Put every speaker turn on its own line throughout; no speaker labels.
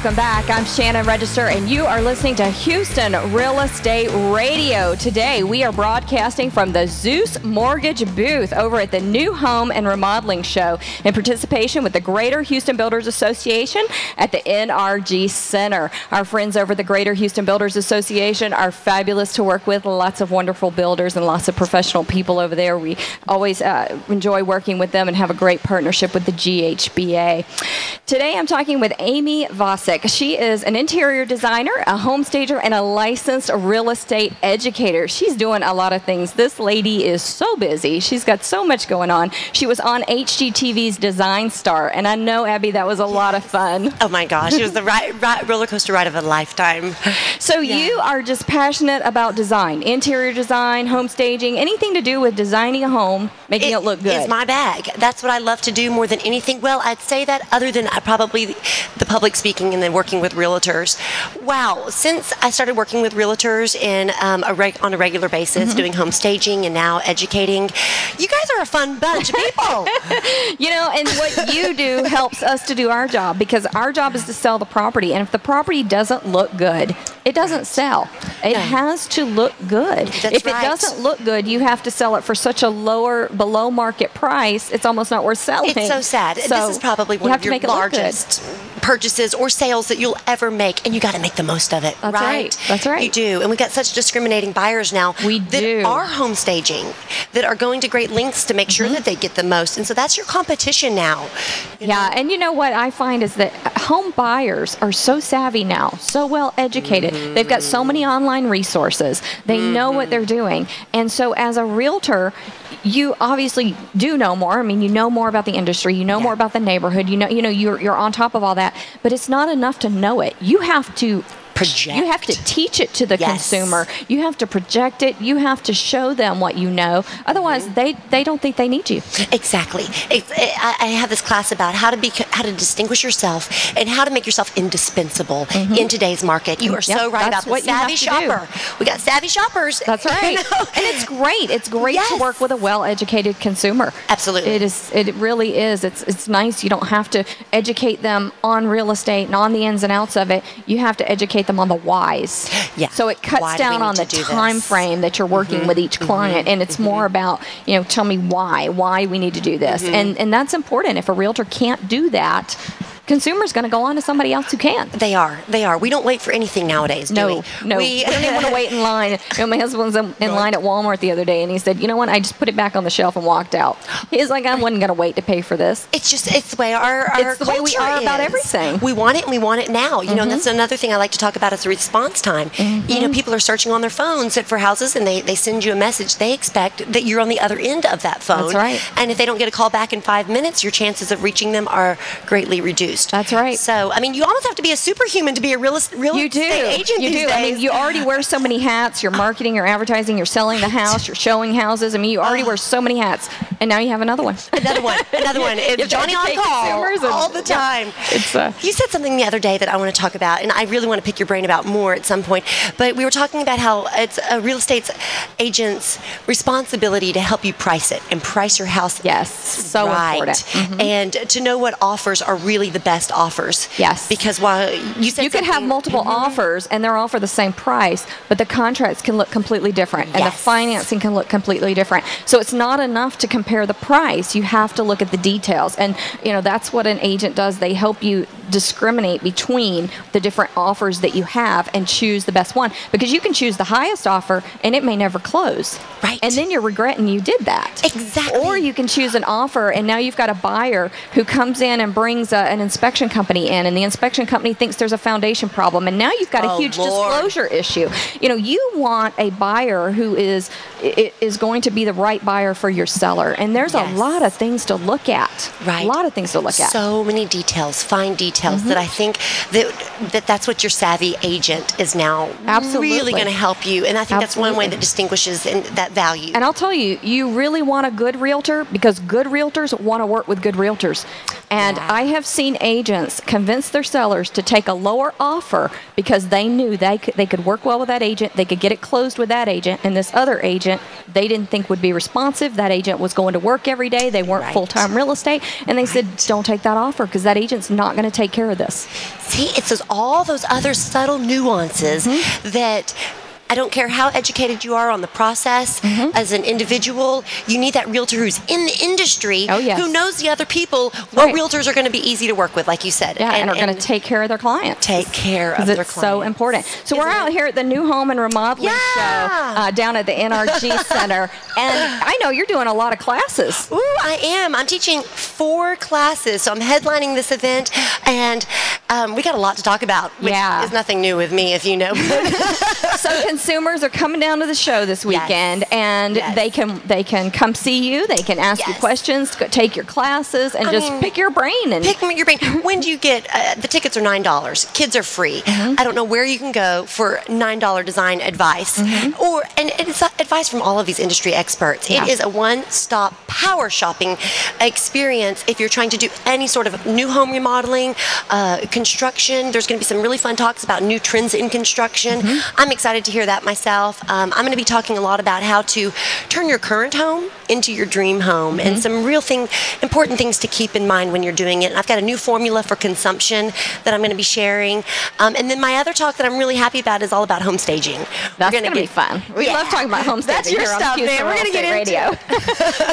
welcome back. I'm Shannon Register, and you are listening to Houston Real Estate Radio. Today, we are broadcasting from the Zeus Mortgage booth over at the New Home and Remodeling Show in participation with the Greater Houston Builders Association at the NRG Center. Our friends over the Greater Houston Builders Association are fabulous to work with. Lots of wonderful builders and lots of professional people over there. We always enjoy working with them and have a great partnership with the GHBA. Today, I'm talking with Amy Vasek. She is an interior designer, a home stager, and a licensed real estate educator. She's doing a lot of things. This lady is so busy. She's got so much going on. She was on HGTV's Design Star, and I know, Abby, that was a lot of fun.
Oh my gosh, it was the roller coaster ride of a lifetime.
So you are just passionate about design, interior design, home staging, anything to do with designing a home, making it look good.
It's my bag. That's what I love to do more than anything. Well, I'd say that other than probably the public speaking and then working with realtors. Wow, since I started working with realtors on a regular basis, doing home staging and now educating, you guys are a fun bunch of people.
You know, and what you do helps us to do our job, because our job is to sell the property, and if the property doesn't look good, it doesn't sell. It has to look good. If it doesn't look good, you have to sell it for such a lower, below market price, it's almost not worth selling.
It's so sad. So this is probably one of your largest purchases or sales that you'll ever make, and you got to make the most of it.
That's right. That's right.
You do. And we've got such discriminating buyers now that are home staging, that are going to great lengths to make sure that they get the most. And so that's your competition now.
Yeah, and you know what I find is that home buyers are so savvy now, so well educated. They've got so many online resources. They know what they're doing. And so as a realtor, you obviously do know more. I mean, you know more about the industry. You know more about the neighborhood. You know, you're on top of all that. But it's not enough to know it. You have to project. You have to teach it to the consumer. You have to project it. You have to show them what you know. Otherwise, they don't think they need you.
Exactly. I have this class about how to distinguish yourself and how to make yourself indispensable in today's market. You are so right about the savvy shopper. We got savvy shoppers.
That's right. And it's great. It's great to work with a well-educated consumer.
Absolutely.
It is. It really is. It's nice. You don't have to educate them on real estate and on the ins and outs of it. You have to educate them on the whys. Yeah. So it cuts down on the time frame that you're working with each client, and it's more about, tell me why we need to do this. And that's important. If a realtor can't do that, consumer's going to go on to somebody else who can.
They are. We don't wait for anything nowadays, do we?
No. We don't even want to wait in line. My husband was in line at Walmart the other day, and he said, you know what, I just put it back on the shelf and walked out. He's like, I wasn't going to wait to pay for this.
It's the way our culture
the way we are about everything.
We want it, and we want it now. And that's another thing I like to talk about is the response time. People are searching on their phones for houses, and they send you a message. They expect that you're on the other end of that phone.
That's right.
And if they don't get a call back in 5 minutes, your chances of reaching them are greatly reduced.
That's right.
So, I mean, you almost have to be a superhuman to be a real estate agent these days.
I mean, you already wear so many hats. You're marketing, you're advertising, you're selling the house, you're showing houses. I mean, you already wear so many hats, and now you have another one.
Another one. It's Johnny on call all the time. You said something the other day that I want to talk about, and I really want to pick your brain about more at some point. But we were talking about how it's a real estate agent's responsibility to help you price it and price your house.
Yes, so important.
And to know what offers are really the best offers.
Yes.
Because while you said
you could have multiple offers and they're all for the same price, but the contracts can look completely different and the financing can look completely different. So it's not enough to compare the price. You have to look at the details. And that's what an agent does. They help you discriminate between the different offers that you have and choose the best one, because you can choose the highest offer and it may never close.
Right.
And then you're regretting you did that.
Exactly.
Or you can choose an offer and now you've got a buyer who comes in and brings an inspection company in, and the inspection company thinks there's a foundation problem, and now you've got a huge disclosure issue. You want a buyer who is going to be the right buyer for your seller, and there's a lot of things to look at.
Right.
A lot of things to look at.
So many details, fine details, that I think that's what your savvy agent is now really going to help you, and I think that's one way that distinguishes that value.
And I'll tell you, you really want a good realtor, because good realtors want to work with good realtors. And I have seen agents convince their sellers to take a lower offer because they knew they could work well with that agent, they could get it closed with that agent, and this other agent they didn't think would be responsive. That agent was going to work every day. They weren't full-time real estate, and they said, don't take that offer because that agent's not going to take care of this?
See, it's all those other subtle nuances that I don't care how educated you are on the process as an individual, you need that realtor who's in the industry, who knows the other people, what realtors are going to be easy to work with, like you said.
Yeah, and are going to take care of their clients.
Take care of their clients.
It's so important. So we're out here at the New Home and Remodeling Show down at the NRG Center. And I know you're doing a lot of classes.
Ooh, I am. I'm teaching 4 classes. So I'm headlining this event. And we got a lot to talk about, which is nothing new with me, if you know.
So consumers are coming down to the show this weekend, and they can come see you. They can ask you questions, take your classes, and just pick your brain. And
pick your brain. When do you get the tickets are $9? Kids are free. I don't know where you can go for $9 design advice, and it's advice from all of these industry experts. It is a one-stop power shopping experience. If you're trying to do any sort of new home remodeling, construction, there's going to be some really fun talks about new trends in construction. I'm excited to hear that myself. I'm going to be talking a lot about how to turn your current home into your dream home and some real important things to keep in mind when you're doing it. And I've got a new formula for consumption that I'm going to be sharing. And then my other talk that I'm really happy about is all about home staging.
That's going to be fun. We love talking about home staging.
That's your stuff, man. We're going to get
into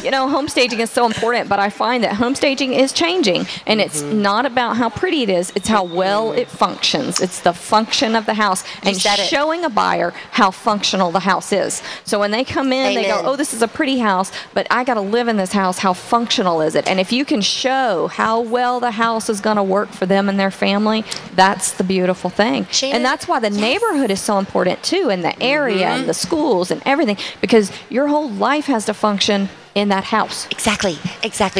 You know, home staging is so important, but I find that home staging is changing, and it's not about how pretty it is, it's how well it functions. It's the function of the house and showing a buyer how functional the house is. So when they come in, they go, oh, this is a pretty house, but I got to live in this house. How functional is it? And if you can show how well the house is going to work for them and their family, that's the beautiful thing. And that's why the neighborhood is so important too, and the area and the schools and everything, because your whole life has to function in that house.
Exactly.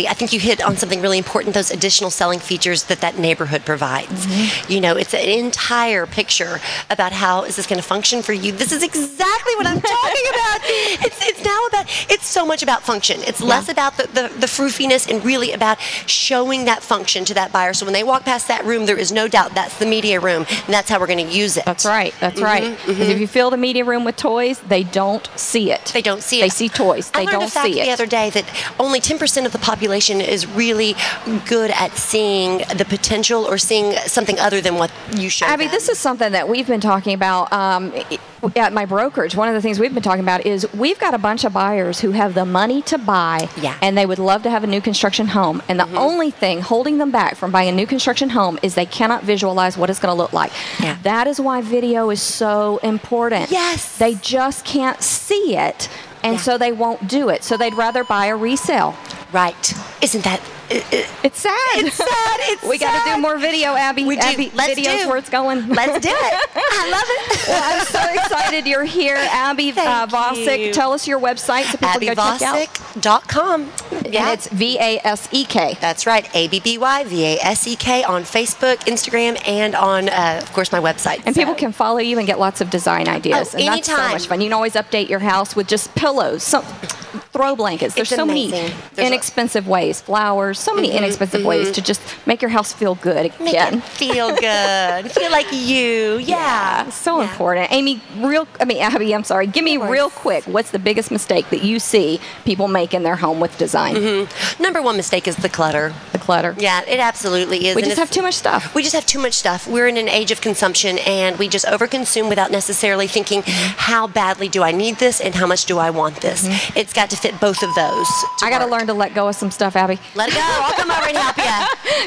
I think you hit on something really important, those additional selling features that neighborhood provides. You know, it's an entire picture about how is this going to function for you. This is exactly what I'm talking about. It's so much about function. It's less about the froofiness and really about showing that function to that buyer. So when they walk past that room, there is no doubt that's the media room, and that's how we're going to use it.
That's right. Because if you fill the media room with toys, they don't see it.
They don't see it.
They see toys. They don't see it.
The other day that only 10% of the population is really good at seeing the potential or seeing something other than what you show
Abby,
them.
this is something that we've been talking about at my brokerage. One of the things we've been talking about is we've got a bunch of buyers who have the money to buy, and they would love to have a new construction home, and the only thing holding them back from buying a new construction home is they cannot visualize what it's going to look like. That is why video is so important. They just can't see it, and so they won't do it. So they'd rather buy a resale.
Right. Isn't that...
It's sad.
It's sad.
We got to do more video, Abby.
We do.
Abby, video's where it's going.
Let's do it. I love it.
Well, I'm so excited you're here, Abby Vasek. Tell us your website so people can go check out.
AbbyVasek.com.
And it's Vasek.
That's right. ABBYVASEK on Facebook, Instagram, and on, of course, my website.
And people can follow you and get lots of design ideas. And
anytime.
That's so much fun. You can always update your house with just pillows, throw blankets. There's so many inexpensive ways, flowers, so many inexpensive ways to just make your house feel good again.
Make it feel good. Feel like you.
So important. Abby, I'm sorry. Give me real quick, what's the biggest mistake that you see people make in their home with design?
Number one mistake is the clutter. Yeah, it absolutely is.
We just have too much stuff.
We just have too much stuff. We're in an age of consumption, and we just overconsume without necessarily thinking, how badly do I need this and how much do I want this? It's got to fit both of those.
I got to learn to let go of some stuff, Abby.
Let it go. I'll come over and help you.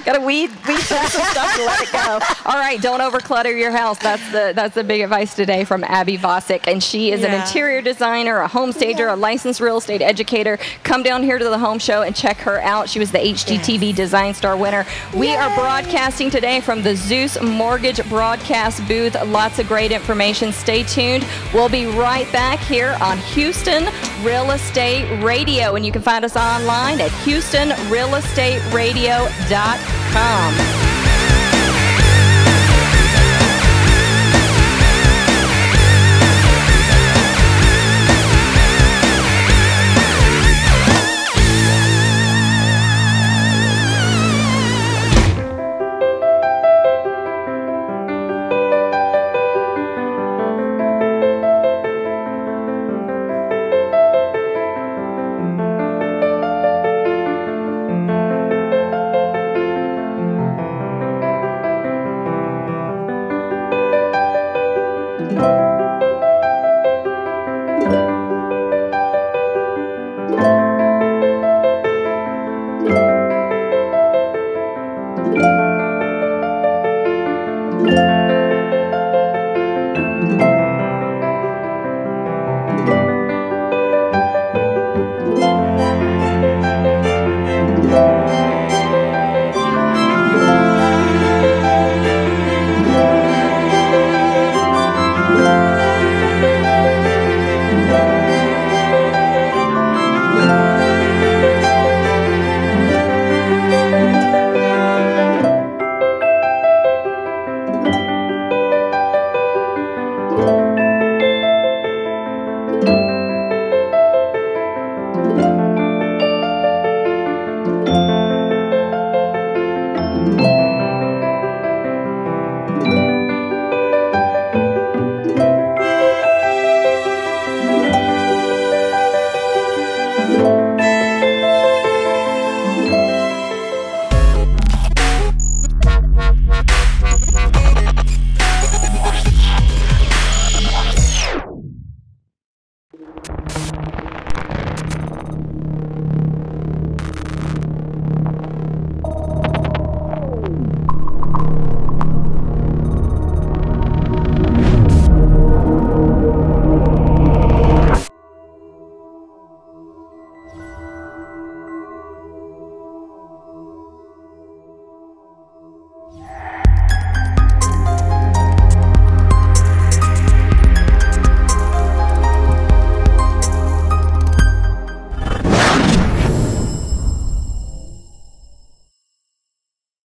Got to weed through some stuff to let it go. All right, don't overclutter your house. That's the big advice today from Abby Vasek, and she is an interior designer, a home stager, a licensed real estate educator. Come down here to the home show and check her out. She was the HGTV Design Star winner. We are broadcasting today from the Zeus Mortgage broadcast booth. Lots of great information. Stay tuned. We'll be right back here on Houston Real Estate Radio, and you can find us online at HoustonRealEstateRadio.com.